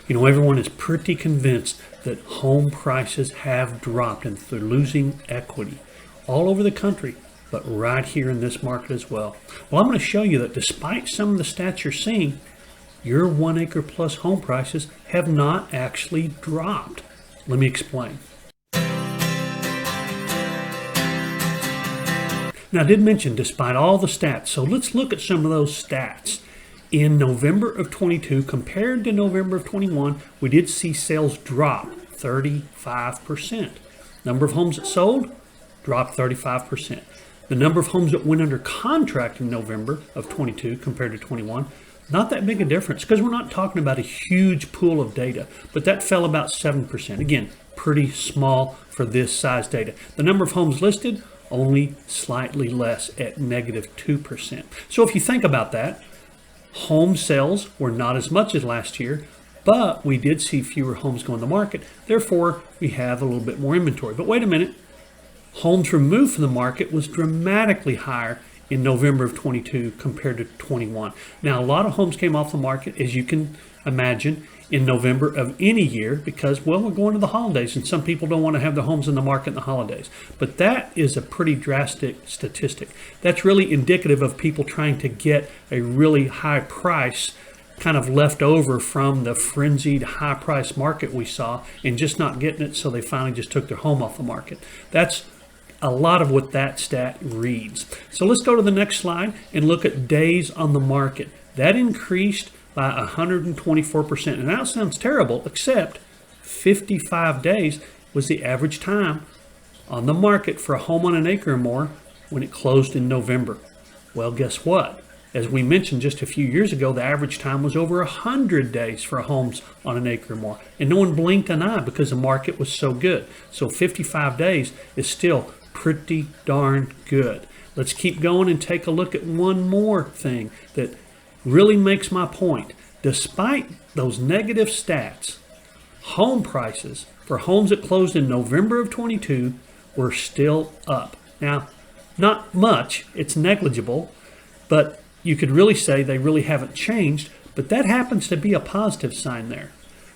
You know, everyone is pretty convinced that home prices have dropped and they're losing equity all over the country, but right here in this market as well. Well, I'm going to show you that despite some of the stats you're seeing, your 1 acre plus home prices have not actually dropped. Let me explain. Now, I did mention despite all the stats, so let's look at some of those stats. In November of 22 compared to November of 21, we did see sales drop 35%. Number of homes that sold dropped 35%. The number of homes that went under contract in November of 22 compared to 21, not that big a difference because we're not talking about a huge pool of data, but that fell about 7%. Again, pretty small for this size data. The number of homes listed, only slightly less at -2%. So if you think about that, home sales were not as much as last year, but we did see fewer homes go on the market. Therefore, we have a little bit more inventory. But wait a minute, homes removed from the market was dramatically higher in November of 22 compared to 21. Now, a lot of homes came off the market, as you can imagine, in November of any year because, well, we're going to the holidays and some people don't want to have their homes in the market in the holidays. But that is a pretty drastic statistic. That's really indicative of people trying to get a really high price kind of left over from the frenzied high price market we saw and just not getting it, so they finally just took their home off the market. That's a lot of what that stat reads. So let's go to the next slide and look at days on the market. That increased by 124%. And that sounds terrible, except 55 days was the average time on the market for a home on an acre or more when it closed in November. Well, guess what? As we mentioned just a few years ago, the average time was over 100 days for homes on an acre or more. And no one blinked an eye because the market was so good. So 55 days is still pretty darn good. Let's keep going and take a look at one more thing that really makes my point. Despite those negative stats, home prices for homes that closed in November of 22 were still up. Now, not much, it's negligible, but you could really say they really haven't changed, but that happens to be a positive sign there.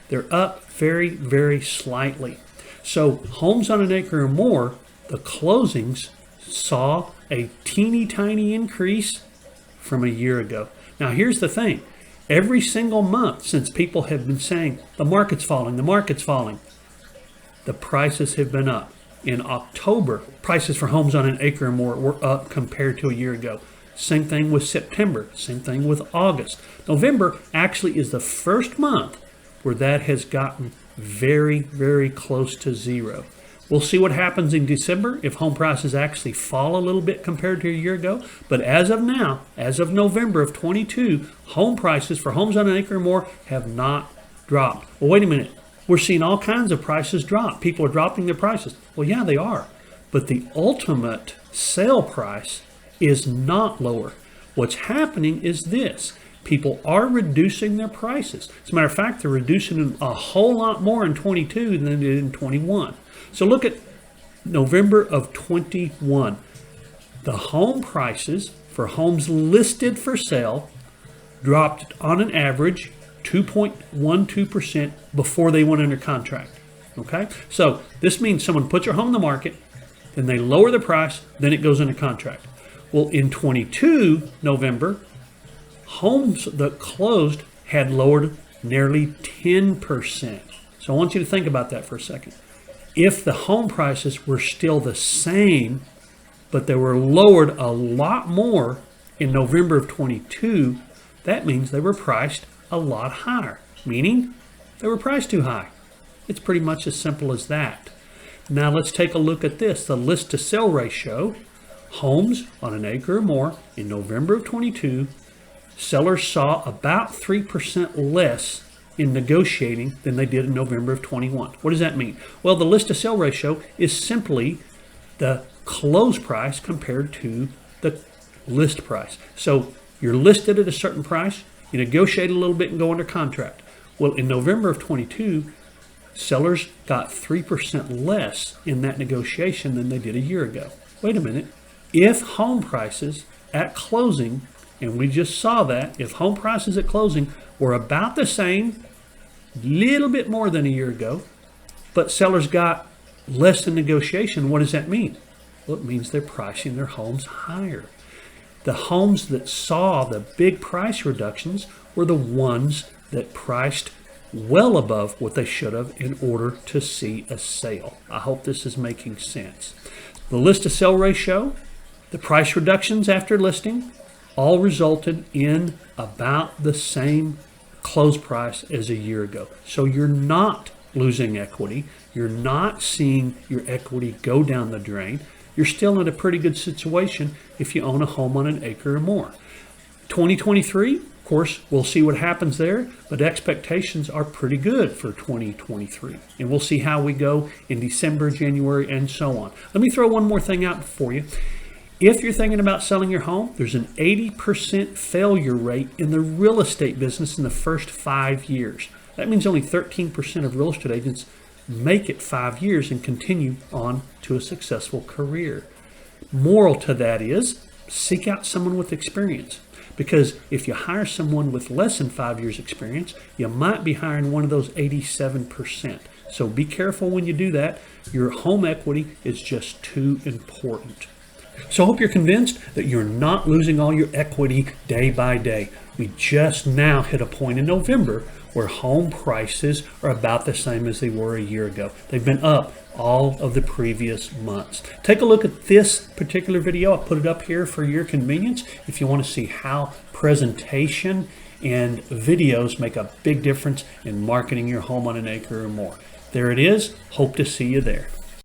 They're up very, very slightly. So homes on an acre or more, the closings saw a teeny tiny increase from a year ago. Now, here's the thing. Every single month since people have been saying the market's falling, the prices have been up. In October, prices for homes on an acre or more were up compared to a year ago. Same thing with September, same thing with August. November actually is the first month where that has gotten very, very close to zero. We'll see what happens in December if home prices actually fall a little bit compared to a year ago. But as of now, as of November of 22, home prices for homes on an acre or more have not dropped. Well, wait a minute. We're seeing all kinds of prices drop. People are dropping their prices. Well, yeah, they are. But the ultimate sale price is not lower. What's happening is this. People are reducing their prices. As a matter of fact, they're reducing them a whole lot more in 22 than they did in 21. So look at November of 21. The home prices for homes listed for sale dropped on an average 2.12% before they went under contract. Okay? So this means someone puts their home in the market, then they lower the price, then it goes under contract. Well, in 22 November, homes that closed had lowered nearly 10%. So I want you to think about that for a second. If the home prices were still the same, but they were lowered a lot more in November of 22, that means they were priced a lot higher, meaning they were priced too high. It's pretty much as simple as that. Now let's take a look at this, the list to sell ratio. Homes on an acre or more in November of 22, sellers saw about 3% less in negotiating than they did in November of 21. What does that mean? Well, the list to sell ratio is simply the close price compared to the list price. So you're listed at a certain price, you negotiate a little bit and go under contract. Well, in November of 22, sellers got 3% less in that negotiation than they did a year ago. Wait a minute. If home prices at closing, and we just saw that, if home prices at closing were about the same little bit more than a year ago, but sellers got less in negotiation. What does that mean? Well, it means they're pricing their homes higher. The homes that saw the big price reductions were the ones that priced well above what they should have in order to see a sale. I hope this is making sense. The list to sell ratio, the price reductions after listing, all resulted in about the same close price as a year ago. So you're not losing equity. You're not seeing your equity go down the drain. You're still in a pretty good situation if you own a home on an acre or more. 2023, of course, we'll see what happens there, but expectations are pretty good for 2023. And we'll see how we go in December, January, and so on. Let me throw one more thing out for you. If you're thinking about selling your home, there's an 80% failure rate in the real estate business in the first 5 years. That means only 13% of real estate agents make it 5 years and continue on to a successful career. Moral to that is seek out someone with experience, because if you hire someone with less than 5 years experience, you might be hiring one of those 87%. So be careful when you do that. Your home equity is just too important. So I hope you're convinced that you're not losing all your equity day by day. We just now hit a point in November where home prices are about the same as they were a year ago. They've been up all of the previous months. Take a look at this particular video. I'll put it up here for your convenience if you want to see how presentation and videos make a big difference in marketing your home on an acre or more. There it is. Hope to see you there.